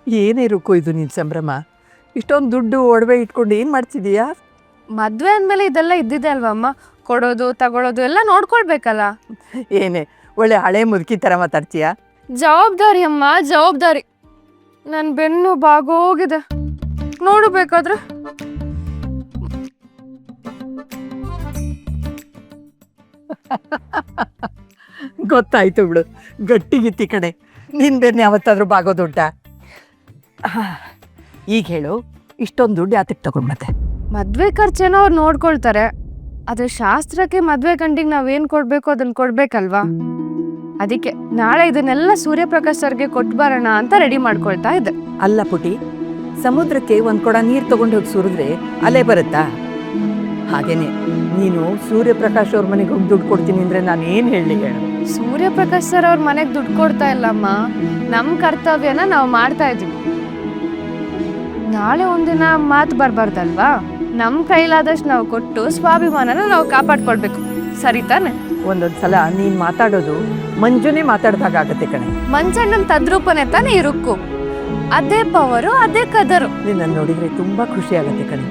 ಏನೇ ರುಕ್ಕು ಇದು ನಿನ್ನ ಸಂಭ್ರಮ? ಇಷ್ಟೊಂದು ದುಡ್ಡು ಒಡವೆ ಇಟ್ಕೊಂಡು ಏನು ಮಾಡ್ತಿದೀಯಾ? ಮದುವೆ ಅಂದಮೇಲೆ ಇದೆಲ್ಲ ಇದ್ದಿದೆ ಅಲ್ವಾ ಅಮ್ಮ, ಕೊಡೋದು ತಗೊಳ್ಳೋದು ಎಲ್ಲ ನೋಡ್ಕೊಳ್ಬೇಕಲ್ಲ. ಏನೇ ಒಳ್ಳೆ ಹಳೆ ಮುದುಕಿ ಥರ ಮಾತಾಡ್ತೀಯಾ? ಜವಾಬ್ದಾರಿ ಅಮ್ಮ, ಜವಾಬ್ದಾರಿ. ನನ್ನ ಬೆನ್ನು ಬಾಗೋಗಿದೆ, ನೋಡು ಬೇಕಾದ್ರೆ. ಗೊತ್ತಾಯ್ತು ಬಿಡು, ಗಟ್ಟಿಗಿತ್ತಿ ಕಡೆ. ನಿನ್ನ ಬೆನ್ನು ಯಾವತ್ತಾದ್ರೂ ಬಾಗೋದುಂಟ? ಈಗ ಹೇಳು, ಇಷ್ಟೊಂದು ದುಡ್ಡು ಯಾತಕ್ಕೆ ತಗೊಂಡ್ಬತ್ತೆ? ಮದುವೆ ಖರ್ಚೇನೋ ಅವ್ರು ನೋಡ್ಕೊಳ್ತಾರೆ, ಅದ್ರ ಶಾಸ್ತ್ರಕ್ಕೆ ಮದುವೆ ಗಂಡಿಗೆ ನಾವೇನು ಕೊಡಬೇಕು ಅದನ್ನು ಕೊಡ್ಬೇಕಲ್ವಾ. ಅದಕ್ಕೆ ನಾಳೆ ಇದನ್ನೆಲ್ಲ ಸೂರ್ಯಪ್ರಕಾಶ್ ಸರ್ಗೆ ಕೊಟ್ಟು ಬರೋಣ ಅಂತ ರೆಡಿ ಮಾಡ್ಕೊಳ್ತಾ ಇದ್ದೆ. ಅಲ್ಲ ಪುಟಿ, ಸಮುದ್ರಕ್ಕೆ ಒಂದು ಕೊಡ ನೀರು ತಗೊಂಡು ಹೋಗಿ ಸುರಿದ್ರೆ ಅಲೆ ಬರುತ್ತಾ? ಹಾಗೇನೆ ನೀನು ಸೂರ್ಯಪ್ರಕಾಶ್ ಅವ್ರ ಮನೆಗೆ ಹೋಗಿ ದುಡ್ಡು ಕೊಡ್ತೀನಿ ಅಂದರೆ ನಾನು ಏನು ಹೇಳಲಿ ಹೇಳು? ಸೂರ್ಯಪ್ರಕಾಶ್ ಸರ್ ಅವ್ರ ಮನೆಗೆ ದುಡ್ಡು ಕೊಡ್ತಾ ಇಲ್ಲಮ್ಮ, ನಮ್ಮ ಕರ್ತವ್ಯನ ನಾವು ಮಾಡ್ತಾ ಇದ್ದೀವಿ. ನಾಳೆ ಒಂದಿನ ಮಾತು ಬರಬಾರ್ದಲ್ವಾ? ನಮ್ಮ ಕೈಲಾದಷ್ಟು ನಾವು ಕೊಟ್ಟು ಸ್ವಾಭಿಮಾನನ ನಾವು ಕಾಪಾಡ್ಕೊಳ್ಬೇಕು, ಸರಿ ತಾನೆ? ಒಂದೊಂದು ಸಲ ನೀನು ಮಾತಾಡೋದು ಮಂಜುನೇ ಮಾತಾಡ್ದಾಗತ್ತೆ ಕಣೆ. ಮಂಜಣ್ಣನ ತದ್ರೂಪನೇ ತಾನೇ ಇರುಕ್ಕು, ಅದೇ ಪವರು ಅದೇ ಕದರು. ನಿನ್ನನ್ನು ನೋಡಿದರೆ ತುಂಬ ಖುಷಿ ಆಗುತ್ತೆ ಕಣೆ.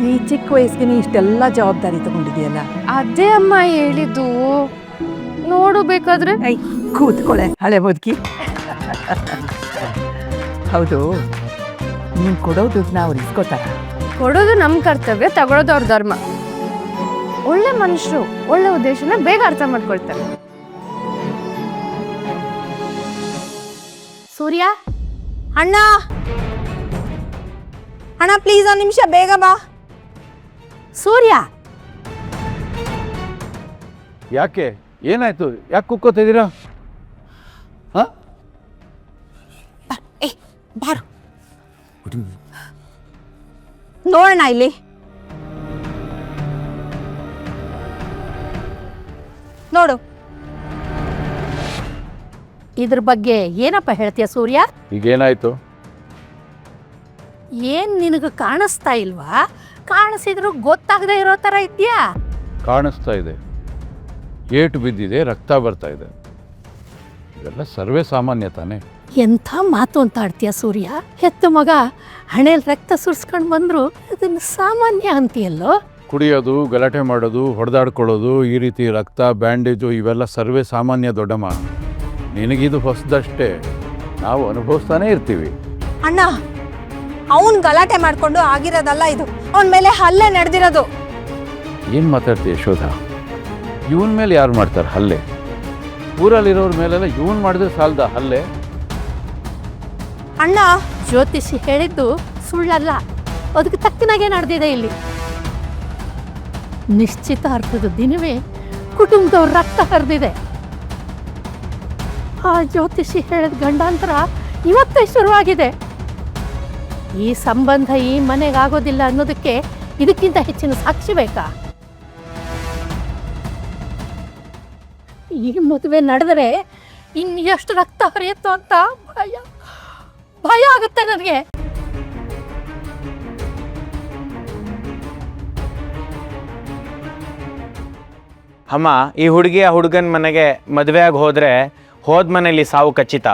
ಈ ಚಿಕ್ಕ ವಯಸ್ಸಿಗೆ ನೀ ಇಷ್ಟೆಲ್ಲ ಜವಾಬ್ದಾರಿ ತಗೊಂಡಿದೆಯಲ್ಲ. ಅದೇ ಅಮ್ಮ ಹೇಳಿದ್ದು, ನೋಡು ಬೇಕಾದ್ರೆ. ಐ ಕೂತ್ಕೊಳ್ಳೆ ಹಳೆ ಮುದುಕಿ. ಹೌದು, ನೀನು ಕೊಡೋ ದುಡ್ಡನ್ನ ಅವ್ರು ಇಸ್ಕೋತಾರ? ಕೊಡೋದು ನಮ್ಮ ಕರ್ತವ್ಯ, ತಗೊಳ್ಳೋದು ಅವ್ರ ಧರ್ಮ. ಒಳ್ಳೆ ಮನುಷ್ಯರು ಒಳ್ಳೆ ಉದ್ದೇಶನ ಬೇಗ ಅರ್ಥ ಮಾಡ್ಕೊಳ್ತಾರೆ. ಸೂರ್ಯ ಅಣ್ಣ, ಅಣ್ಣ ಪ್ಲೀಸ್ ಒಂದು ನಿಮಿಷ ಬೇಗ ಬಾ. ಸೂರ್ಯ, ಯಾಕೆ ಏನಾಯ್ತು? ಯಾಕೆ ಕುಕ್ಕೋತಿದ್ದೀರಾ? ಬಾರು ನೋಡೋಣ ಇಲ್ಲಿ. ನೋಡು, ಇದ್ರ ಬಗ್ಗೆ ಏನಪ್ಪ ಹೇಳ್ತೀಯ ಸೂರ್ಯ? ಈಗೇನಾಯ್ತು? ಏನ್ ನಿನಗೆ ಕಾಣಿಸ್ತಾ ಇಲ್ವಾ? ಕಾಣಿಸಿದ್ರು ಗೊತ್ತಾಗದೆ ಇರೋ ತರ ಇದೆಯಾ? ಕಾಣಿಸ್ತಾ ಇದೆ, ಏಟು ಬಿದ್ದಿದೆ, ರಕ್ತ ಬರ್ತಾ ಇದೆ. ಇವೆಲ್ಲ ಸರ್ವೇ ಸಾಮಾನ್ಯ ತಾನೇ. ಎಂಥ ಮಾತು ಅಂತ ಆಡ್ತೀಯ ಸೂರ್ಯ? ಹೆತ್ತ ಮಗ ಹಣೆಯಲ್ಲಿ ರಕ್ತ ಸುರಿಸ್ಕೊಂಡು ಬಂದ್ರು ಅದನ್ನು ಸಾಮಾನ್ಯ ಅಂತೀಯಲ್ಲೋ? ಕುಡಿಯೋದು, ಗಲಾಟೆ ಮಾಡೋದು, ಹೊಡೆದಾಡ್ಕೊಳ್ಳೋದು, ಈ ರೀತಿ ರಕ್ತ, ಬ್ಯಾಂಡೇಜು ಇವೆಲ್ಲ ಸರ್ವೇ ಸಾಮಾನ್ಯ ದೊಡ್ಡಮ್ಮ. ನಿನಗಿದು ಹೊಸದಷ್ಟೇ, ನಾವು ಅನುಭವಿಸ್ತಾನೇ ಇರ್ತೀವಿ. ಅಣ್ಣ, ಅವನ್ ಗಲಾಟೆ ಮಾಡ್ಕೊಂಡು ಆಗಿರೋದಲ್ಲ ಇದು, ಅವನ ಮೇಲೆ ಹಲ್ಲೆ ನಡೆದಿರೋದು. ಏನು ಮಾತಾಡ್ತೀಯ ಯಶೋಧ? ಇವನ್ ಮೇಲೆ ಯಾರು ಮಾಡ್ತಾರೆ ಹಲ್ಲೆ? ಊರಲ್ಲಿರೋರ ಮೇಲೆಲ್ಲ ಇವನ್ ಮಾಡಿದ್ರೆ ಸಾಲದ ಹಲ್ಲೆ? ಅಣ್ಣ, ಜ್ಯೋತಿಷಿ ಹೇಳಿದ್ದು ಸುಳ್ಳಲ್ಲ, ಅದಕ್ಕೆ ತಕ್ಕನಾಗೆ ನಡೆದಿದೆ ಇಲ್ಲಿ. ನಿಶ್ಚಿತಾರ್ಥದ ದಿನವೇ ಕುಟುಂಬದವ್ರ ರಕ್ತ ಹರಿದಿದೆ. ಆ ಜ್ಯೋತಿಷಿ ಹೇಳಿದ ಗಂಡಾಂತರ ಇವತ್ತೇ ಶುರುವಾಗಿದೆ. ಈ ಸಂಬಂಧ ಈ ಮನೆಗಾಗೋದಿಲ್ಲ ಅನ್ನೋದಕ್ಕೆ ಇದಕ್ಕಿಂತ ಹೆಚ್ಚಿನ ಸಾಕ್ಷಿ ಬೇಕಾ? ಈ ಮದುವೆ ನಡೆದರೆ ಇನ್ನು ಎಷ್ಟು ರಕ್ತ ಹರಿಯುತ್ತೋ ಅಂತ ಭಯ ಭಯ ಆಗುತ್ತೆ ನನಗೆ. ಅಮ್ಮ, ಈ ಹುಡುಗಿ ಆ ಹುಡುಗನ ಮನೆಗೆ ಮದುವೆ ಆಗಿ ಹೋದ್ರೆ ಹೋದ ಮನೇಲಿ ಸಾವು ಖಚಿತ.